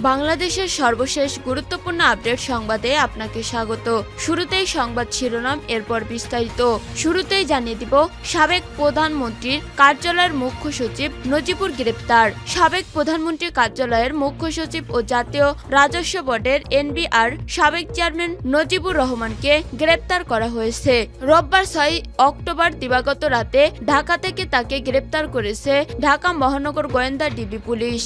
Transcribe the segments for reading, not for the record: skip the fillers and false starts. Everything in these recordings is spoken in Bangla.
বাংলাদেশের সর্বশেষ গুরুত্বপূর্ণ আপডেট সংবাদে আপনাকে স্বাগত। শুরুতেই সংবাদ শিরোনাম, এরপর বিস্তারিত। শুরুতেই জানিয়ে দিব, সাবেক প্রধানমন্ত্রীর কার্যালয়ের মুখ্য সচিব নজিবুর গ্রেপ্তার। সাবেক প্রধানমন্ত্রীর কার্যালয়ের মুখ্য সচিব ও জাতীয় রাজস্ব বোর্ডের এনবিআর সাবেক চেয়ারম্যান নজিবুর রহমানকে গ্রেপ্তার করা হয়েছে। রোববার 6 অক্টোবর দিবাগত রাতে ঢাকা থেকে তাকে গ্রেপ্তার করেছে ঢাকা মহানগর গোয়েন্দা ডিবি পুলিশ।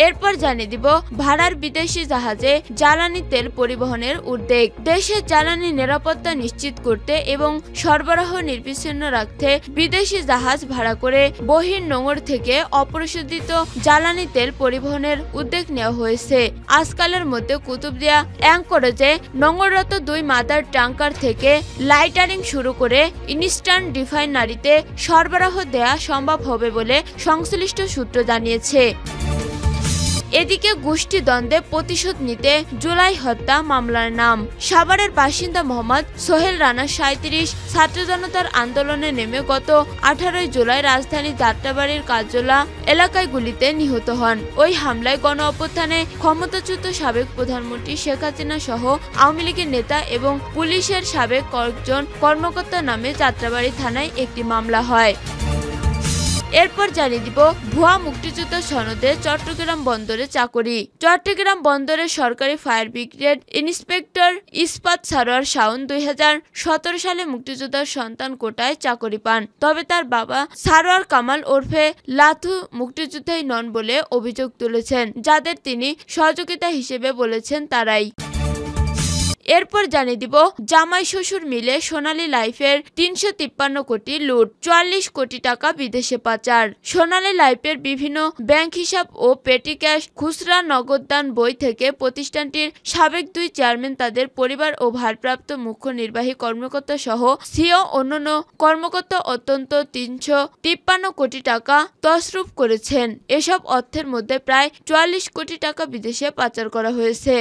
এরপর জানিয়ে দিব, ভাড়ার বিদেশি জাহাজে জ্বালানি তেল পরিবহনের উদ্যোগ। দেশের জ্বালানি নিরাপত্তা নিশ্চিত করতে এবং সরবরাহ নির্বিচ্ছিন্ন রাখতে বিদেশি জাহাজ ভাড়া করে বহির্নোঙর থেকে অপরিশোধিত জ্বালানি তেল পরিবহনের উদ্যোগ নেওয়া হয়েছে। আজকালের মধ্যে কুতুবদিয়া অ্যাঙ্করেজে নোঙররত 2 মাদার ট্যাঙ্কার থেকে লাইটারিং শুরু করে ইনস্টান্ট রিফাইনারিতে সরবরাহ দেয়া সম্ভব হবে বলে সংশ্লিষ্ট সূত্র জানিয়েছে। এদিকে গোষ্ঠী দ্বন্দ্বে প্রতিশোধ নিতে জুলাই হত্যা মামলার নাম। সাভারের বাসিন্দা মোহাম্মদ সোহেল রানা 37 ছাত্র জনতার আন্দোলনে নেমে গত 18 জুলাই রাজধানী যাত্রাবাড়ির কাজলা এলাকায় গুলিতে নিহত হন। ওই হামলায় গণ অভ্যুত্থানে ক্ষমতাচ্যুত সাবেক প্রধানমন্ত্রী শেখ হাসিনা সহ আওয়ামী লীগের নেতা এবং পুলিশের সাবেক কয়েকজন কর্মকর্তার নামে যাত্রাবাড়ি থানায় একটি মামলা হয়। এরপর জানিয়ে দিব, ভুয়া মুক্তিযোদ্ধা সনদে চট্টগ্রাম বন্দরে চাকরি। চট্টগ্রাম বন্দরের সরকারি ফায়ার ব্রিগেড ইন্সপেক্টর ইস্পাত সারোয়ার শাওন 2017 সালে মুক্তিযোদ্ধার সন্তান কোটায় চাকরি পান। তবে তার বাবা সারোয়ার কামাল ওরফে লাথু মুক্তিযোদ্ধাই নন বলে অভিযোগ তুলেছেন। যাদের তিনি সহযোগিতা হিসেবে বলেছেন তারাই। এরপর জানিয়ে দিব, জামাই শ্বশুর মিলে সোনালী লাইফের 353 কোটি লুট, 44 কোটি টাকা বিদেশে পাচার। সোনালী লাইফের বিভিন্ন ব্যাংক হিসাব ও পেটি ক্যাশ, খুচরা নগদান বই থেকে প্রতিষ্ঠানটির সাবেক 2 চেয়ারম্যান, তাদের পরিবার ও ভারপ্রাপ্ত মুখ্য নির্বাহী কর্মকর্তা সহ সিও অন্যান্য কর্মকর্তা অত্যন্ত 353 কোটি টাকা তছরূপ করেছেন। এসব অর্থের মধ্যে প্রায় 44 কোটি টাকা বিদেশে পাচার করা হয়েছে।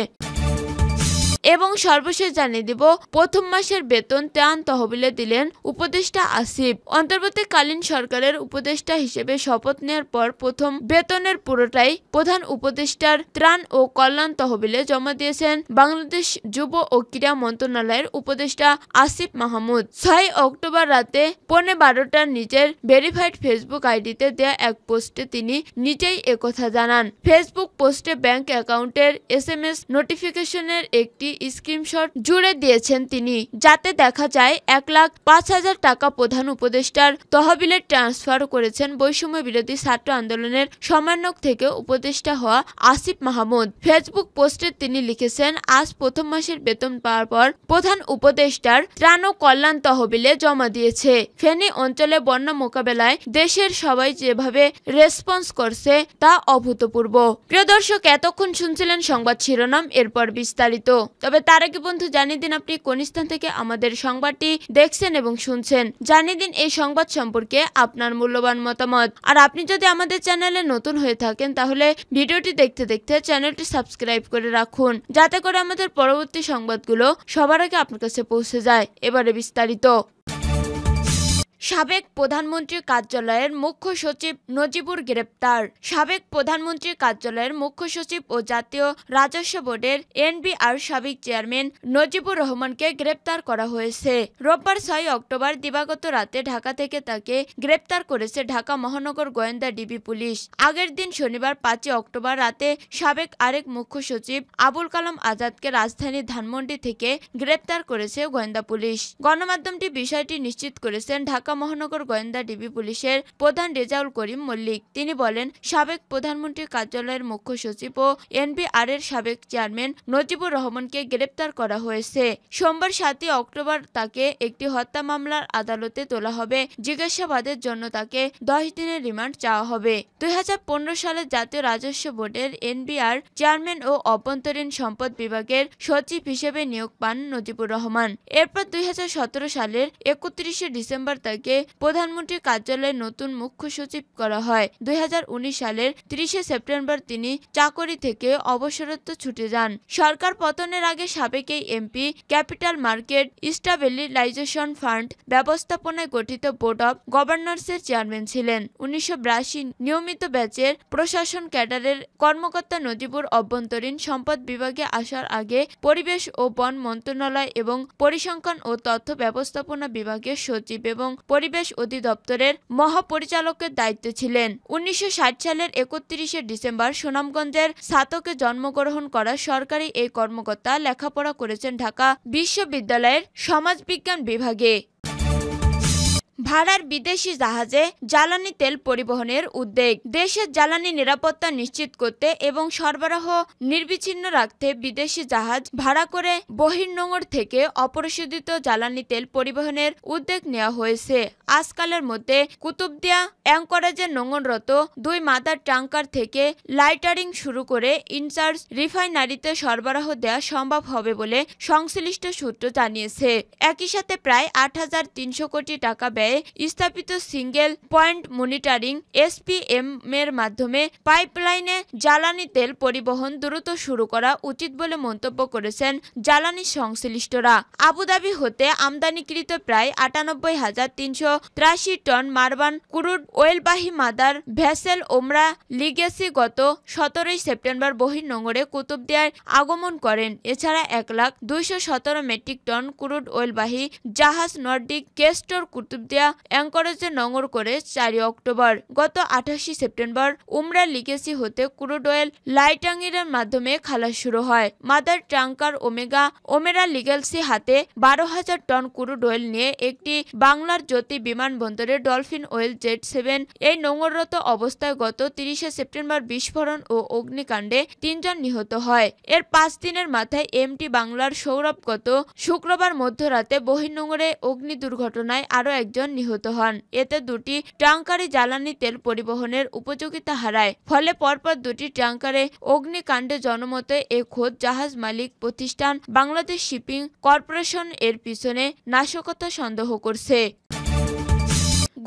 এবং সর্বশেষ জানিয়ে দিব, প্রথম মাসের বেতন ত্রাণ তহবিলে দিলেন উপদেষ্টা আসিফ। অন্তর্বর্তীকালীন সরকারের উপদেষ্টা হিসেবে শপথ নেওয়ার পর প্রথম বেতনের পুরোটাই প্রধান উপদেষ্টার ত্রাণ ও কল্যাণ তহবিলে জমা দিয়েছেন বাংলাদেশ যুব ও ক্রীড়া মন্ত্রণালয়ের উপদেষ্টা আসিফ মাহমুদ। 6 অক্টোবর রাতে 12:15টার নিজের ভেরিফাইড ফেসবুক আইডিতে দেয়া এক পোস্টে তিনি নিজেই একথা জানান। ফেসবুক পোস্টে ব্যাংক অ্যাকাউন্টের SMS নোটিফিকেশনের একটি স্ক্রিনশট জুড়ে দিয়েছেন তিনি, যাতে দেখা যায় 1,05,000 টাকা প্রধান উপদেষ্টার তহবিলে ট্রান্সফার করেছেন বৈষম্য বিরোধী ছাত্র আন্দোলনের সমন্বয়ক থেকে উপদেষ্টা হওয়া আসিফ মাহমুদ। ফেসবুক পোস্টে তিনি লিখেছেন, আজ প্রথম মাসের বেতন পাওয়ার পর প্রধান উপদেষ্টার ত্রাণ ও কল্যাণ তহবিলে জমা দিয়েছে। ফেনী অঞ্চলে বন্যা মোকাবেলায় দেশের সবাই যেভাবে রেসপন্স করছে তা অভূতপূর্ব। প্রিয় দর্শক, এতক্ষণ শুনছিলেন সংবাদ শিরোনাম, এরপর বিস্তারিত। তবে তার আগে বন্ধু জানিয়ে দিন আপনি কোন স্থান থেকে আমাদের সংবাদটি দেখছেন এবং শুনছেন। জানিয়ে দিন এই সংবাদ সম্পর্কে আপনার মূল্যবান মতামত। আর আপনি যদি আমাদের চ্যানেলে নতুন হয়ে থাকেন তাহলে ভিডিওটি দেখতে দেখতে চ্যানেলটি সাবস্ক্রাইব করে রাখুন, যাতে করে আমাদের পরবর্তী সংবাদগুলো সবার আগে আপনার কাছে পৌঁছে যায়। এবারে বিস্তারিত। সাবেক প্রধানমন্ত্রীর কার্যালয়ের মুখ্য সচিব নজিবুর গ্রেপ্তার। সাবেক প্রধানমন্ত্রীর কার্যালয়ের মুখ্য সচিব ও জাতীয় রাজস্ব বোর্ডের এনবিআর সাবেক চেয়ারম্যান নজিবুর রহমানকে গ্রেপ্তার করা হয়েছে। রোববার 6 অক্টোবর দিবাগত রাতে ঢাকা থেকে তাকে গ্রেপ্তার করেছে ঢাকা মহানগর গোয়েন্দা ডিবি পুলিশ। আগের দিন শনিবার 5 অক্টোবর রাতে সাবেক আরেক মুখ্য সচিব আবুল কালাম আজাদকে রাজধানী ধানমন্ডি থেকে গ্রেপ্তার করেছে গোয়েন্দা পুলিশ। গণমাধ্যমটি বিষয়টি নিশ্চিত করেছেন ঢাকা মহানগর গোয়েন্দা ডিবি পুলিশের প্রধান রেজাউল করিম মল্লিক। তিনি বলেন, সাবেক প্রধানমন্ত্রীর কার্যালয়ের মুখ্য সচিব ও এনবিআর এর সাবেক চেয়ারম্যান নজিবুর রহমানকে গ্রেপ্তার করা হয়েছে। সোমবার 7 অক্টোবর তাকে একটি হত্যা মামলার আদালতে তোলা হবে। জিজ্ঞাসাবাদের জন্য তাকে 10 দিনের রিমান্ড চাওয়া হবে। 2015 সালে জাতীয় রাজস্ব বোর্ডের এনবিআর চেয়ারম্যান ও অভ্যন্তরীণ সম্পদ বিভাগের সচিব হিসেবে নিয়োগ পান নজিবুর রহমান। এরপর 2017 সালের 31 ডিসেম্বর তাকে রানাকে প্রধানমন্ত্রীর কার্যালয়ে নতুন মুখ্য সচিব করা হয়। 2019 সালের 30 সেপ্টেম্বর তিনি চাকরি থেকে অবসরত্ব ছুটে যান। সরকার পতনের আগে সাবেক এই MP capital market stabilisation fund ব্যবস্থাপনায় গঠিত বোর্ড অব গভর্নর্সের চেয়ারম্যান ছিলেন। 1982 নিয়মিত ব্যাচের প্রশাসন ক্যাডারের কর্মকর্তা নজিবুর অভ্যন্তরীণ সম্পদ বিভাগে আসার আগে পরিবেশ ও বন মন্ত্রণালয় এবং পরিসংখ্যান ও তথ্য ব্যবস্থাপনা বিভাগের সচিব এবং পরিবেশ অধিদপ্তরের মহাপরিচালকের দায়িত্বে ছিলেন। 1960 সালের 31 ডিসেম্বর সুনামগঞ্জের ছাতকে জন্মগ্রহণ করা সরকারি এই কর্মকর্তা লেখাপড়া করেছেন ঢাকা বিশ্ববিদ্যালয়ের সমাজবিজ্ঞান বিভাগে। ভাড়ার বিদেশি জাহাজে জ্বালানি তেল পরিবহনের উদ্যোগ। দেশের জ্বালানি নিরাপত্তা নিশ্চিত করতে এবং সরবরাহ নির্বিচ্ছিন্ন রাখতে বিদেশি জাহাজ ভাড়া করে বহির্নোঙর থেকে অপরিশোধিত জ্বালানি তেল পরিবহনের উদ্যোগ নেওয়া হয়েছে। আজকালের মধ্যে কুতুবদিয়া অ্যাঙ্করেজে নোঙররত 2 মাদার ট্যাঙ্কার থেকে লাইটারিং শুরু করে ইনচার্জ রিফাইনারিতে সরবরাহ দেওয়া সম্ভব হবে বলে সংশ্লিষ্ট সূত্র জানিয়েছে। একই সাথে প্রায় 8,300 কোটি টাকা ব্যয়ে স্থাপিত সিঙ্গেল পয়েন্ট মনিটরিং এসপিএম এর মাধ্যমে পাইপলাইনে জ্বালানি তেল পরিবহন দ্রুত শুরু করা উচিত বলে মন্তব্য করেছেন জ্বালানি সংশ্লিষ্টরা। আবুধাবি হতে আমদানিকৃত প্রায় 98,383 টন মারবান ক্রুড ওয়েলবাহী মাদার ভেসেল ওমরা লিগেসি গত 17 সেপ্টেম্বর বহির্নোঙরে কুতুবদিয়ায় আগমন করেন। এছাড়া 1,217 মেট্রিক টন ক্রুড ওয়েলবাহী জাহাজ নর্ডিক কেস্টর কুতুবদিয়া অ্যাঙ্করেজে নোঙর করে 4 অক্টোবর। গত 28 সেপ্টেম্বর উমরা লিগেসি হতে ক্রুড অয়েল লাইটারিংয়ের মাধ্যমে খালাস শুরু হয়। মাদার ট্যাঙ্কার ওমেরা লিগেসি হাতে 12,000 টন ক্রুড অয়েল নিয়ে একটি বাংলার জ্যোতি বিমানবন্দরে ডলফিন অয়েল জেট 7 এই নোঙররত অবস্থায় গত 30 সেপ্টেম্বর বিস্ফোরণ ও অগ্নিকাণ্ডে 3 জন নিহত হয়। এর 5 দিনের মাথায় এমটি বাংলার সৌরভ গত শুক্রবার মধ্যরাতে বহির্নোঙরে অগ্নি দুর্ঘটনায় আরও একজন নিহত হন। এতে 2টি ট্যাঙ্কারে জ্বালানি তেল পরিবহনের উপযোগিতা হারায়। ফলে পরপর 2টি ট্যাঙ্কারে অগ্নিকাণ্ডে জনমতে এ খোদ জাহাজ মালিক প্রতিষ্ঠান বাংলাদেশ শিপিং কর্পোরেশন এর পিছনে নাশকতা সন্দেহ করছে।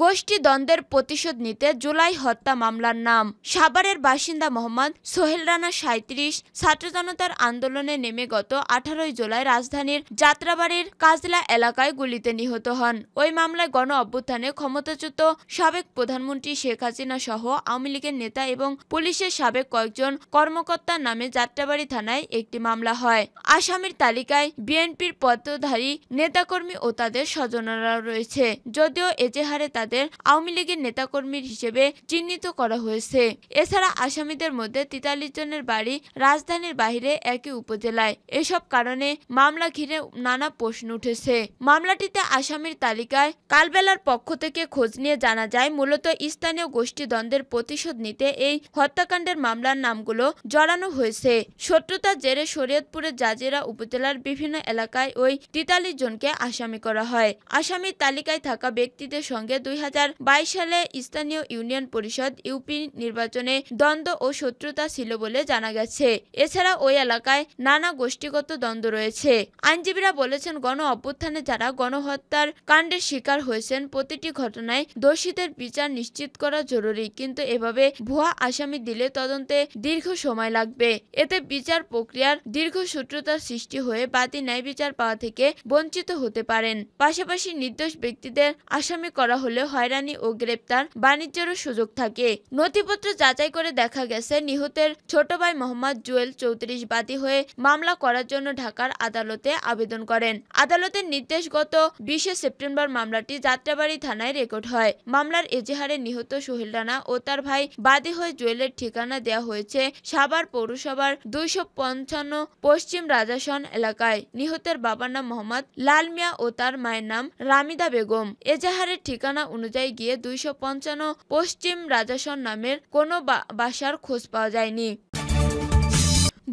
গোষ্ঠী দ্বন্দ্বের প্রতিশোধ নিতে জুলাই হত্যা মামলার নাম। সাভারের বাসিন্দা মোহাম্মদ সোহেল রানা 37 ছাত্র জনতার আন্দোলনে নেমে গত 18 জুলাই রাজধানীর যাত্রাবাড়ির কাজলা এলাকায় গুলিতে নিহত হন। ওই মামলায় গণ অভ্যুত্থানে ক্ষমতাচ্যুত সাবেক প্রধানমন্ত্রী শেখ হাসিনা সহ আওয়ামী লীগের নেতা এবং পুলিশের সাবেক কয়েকজন কর্মকর্তার নামে যাত্রাবাড়ি থানায় একটি মামলা হয়। আসামির তালিকায় বিএনপির পদধারী নেতাকর্মী ও তাদের স্বজনরা রয়েছে, যদিও এজাহারে তাদের আওয়ামী লীগের নেতাকর্মীর হিসেবে চিহ্নিত করা হয়েছে। এছাড়া আসামিদের মধ্যে 43 জনের বাড়ি রাজধানীর বাইরে একই উপজেলায়। এসব কারণে মামলা ঘিরে নানা প্রশ্ন উঠেছে। মামলাটিতে আসামির তালিকায় কালবেলার পক্ষ থেকে খোঁজ নিয়ে জানা যায়, মূলত স্থানীয় গোষ্ঠী দ্বন্দ্বের প্রতিশোধ নিতে এই হত্যাকাণ্ডের মামলার নামগুলো জড়ানো হয়েছে। শত্রুতার জেরে শরীয়তপুরের জাজিরা উপজেলার বিভিন্ন এলাকায় ওই 43 জনকে আসামি করা হয়। আসামির তালিকায় থাকা ব্যক্তিদের সঙ্গে 2022 সালে স্থানীয় ইউনিয়ন পরিষদ ইউপি নির্বাচনে দ্বন্দ্ব ও শত্রুতা ছিল বলে জানা গেছে। এছাড়া ওই এলাকায় নানা গোষ্ঠীগত দ্বন্দ্ব রয়েছে। আইনজীবীরা বলেছেন, গণ অভ্যুত্থানে যারা গণহত্যার কাণ্ডের শিকার হয়েছেন প্রতিটি ঘটনায় দোষীদের বিচার নিশ্চিত করা জরুরি, কিন্তু এভাবে ভুয়া আসামি দিলে তদন্তে দীর্ঘ সময় লাগবে। এতে বিচার প্রক্রিয়ার দীর্ঘসূত্রতার সৃষ্টি হয়ে বাদী ন্যায় বিচার পাওয়া থেকে বঞ্চিত হতে পারেন। পাশাপাশি নির্দোষ ব্যক্তিদের আসামি করা হলে হয়রানি ও গ্রেপ্তার বাণিজ্যেরও সুযোগ থাকে। নথিপত্র যাচাই করে দেখা গেছে, নিহতের ছোট ভাই মোহাম্মদ জুয়েল 34 বাদী হয়ে মামলা করার জন্য ঢাকার আদালতে আবেদন করেন। আদালতের নির্দেশ গত 20 সেপ্টেম্বর মামলাটি যাত্রাবাড়ি থানায় রেকর্ড হয়। মামলার এজাহারে নিহত সোহেল রানা ও তার ভাই বাদী হয়ে জুয়েলের ঠিকানা দেওয়া হয়েছে সাভার পৌরসভার 255 পশ্চিম রাজাসন এলাকায়। নিহতের বাবার নাম মোহাম্মদ লাল মিয়া ও তার মায়ের নাম রামিদা বেগম। এজাহারের ঠিকানা অনুযায়ী গিয়ে 255 পশ্চিম রাজাসন নামের কোনো বাসার খোঁজ পাওয়া যায়নি।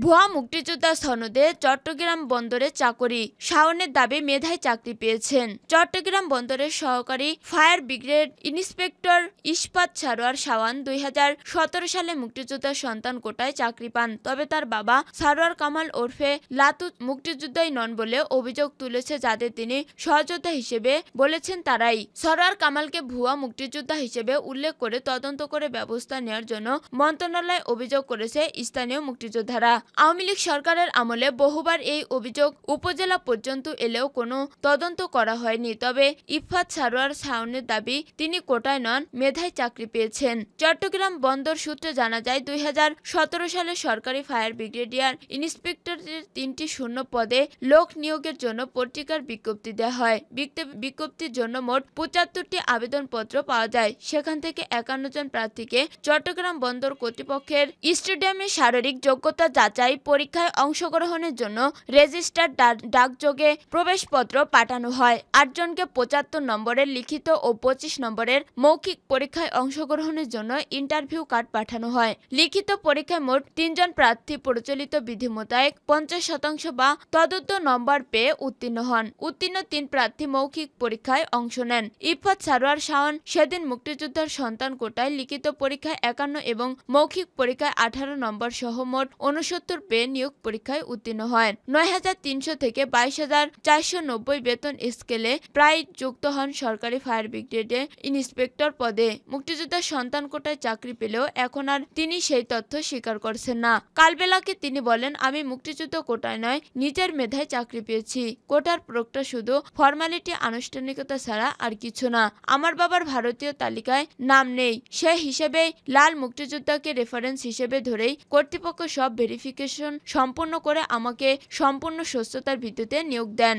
ভুয়া মুক্তিযোদ্ধা সনদে চট্টগ্রাম বন্দরে চাকরি, শাওনের দাবি মেধায় চাকরি পেয়েছেন। চট্টগ্রাম বন্দরের সহকারী ফায়ার ব্রিগেড ইন্সপেক্টর ইস্পাত সারোয়ার শাওন 2017 সালে মুক্তিযোদ্ধার সন্তান কোটায় চাকরি পান। তবে তার বাবা সারোয়ার কামাল ওরফে লাতু মুক্তিযোদ্ধাই নন বলে অভিযোগ তুলেছে যাদের তিনি সহযোদ্ধা হিসেবে বলেছেন তারাই। সারোয়ার কামালকে ভুয়া মুক্তিযোদ্ধা হিসেবে উল্লেখ করে তদন্ত করে ব্যবস্থা নেওয়ার জন্য মন্ত্রণালয় অভিযোগ করেছে স্থানীয় মুক্তিযোদ্ধারা। আওয়ামী লীগ সরকারের আমলে বহুবার এই অভিযোগ উপজেলা পর্যন্ত এলেও কোনো তদন্ত করা হয়নি। তবে ইফাত সারোয়ার শাওনের দাবি তিনি কোটায় নন, মেধায় চাকরি পেয়েছেন। চট্টগ্রাম বন্দর সূত্রে জানা যায় 2017 সালে সরকারি ফায়ার ব্রিগেডিয়ার ইন্সপেক্টরের 3টি শূন্য পদে লোক নিয়োগের জন্য পত্রিকার বিজ্ঞপ্তি দেওয়া হয়। বিজ্ঞপ্তির জন্য মোট 75টি আবেদনপত্র পাওয়া যায়। সেখান থেকে 51 জন প্রার্থীকে চট্টগ্রাম বন্দর কর্তৃপক্ষের স্টেডিয়ামে শারীরিক যোগ্যতা যাচাই পরীক্ষায় অংশগ্রহণের জন্য রেজিস্টার্ড ডাকযোগে প্রবেশপত্র পাঠানো হয়। 8 জনকে 75 নম্বরের লিখিত ও 25 নম্বরের মৌখিক পরীক্ষায় অংশগ্রহণের জন্য ইন্টারভিউ কার্ড পাঠানো হয়। লিখিত পরীক্ষায় মোট 3 জন প্রার্থী প্রচলিত বিধি মোতাবেক 50% বা তদুর্ধ্ব নম্বর পেয়ে উত্তীর্ণ হন। উত্তীর্ণ 3 প্রার্থী মৌখিক পরীক্ষায় অংশ নেন। ইফাত সারোয়ার শাওন সেদিন মুক্তিযোদ্ধার সন্তান কোটায় লিখিত পরীক্ষায় 51 এবং মৌখিক পরীক্ষায় 18 নম্বর সহ মোট 69 পেয়ে নিয়োগ পরীক্ষায় উত্তীর্ণ হয়। 9300 থেকে 22490 বেতন স্কেলে প্রায় যুক্ত হন সরকারি ফায়ার ব্রিগেডে ইন্সপেক্টর পদে। মুক্তিযোদ্ধার সন্তান কোটায় চাকরি পেলেও এখন আর তিনি সেই তথ্য স্বীকার করছেন না। কালবেলাকে তিনি বলেন, আমি মুক্তিযুদ্ধ কোটায় নয়, নিজের মেধায় চাকরি পেয়েছি। কোটার প্রক্রিয়া শুধু ফরমালিটি, আনুষ্ঠানিকতা ছাড়া আর কিছু না। আমার বাবার ভারতীয় তালিকায় নাম নেই, সে হিসেবেই লাল মুক্তিযোদ্ধাকে রেফারেন্স হিসেবে ধরেই কর্তৃপক্ষ সব ভেরিফিকেশন সম্পন্ন করে আমাকে সম্পূর্ণ সুস্থতার ভিত্তিতে নিয়োগ দেন।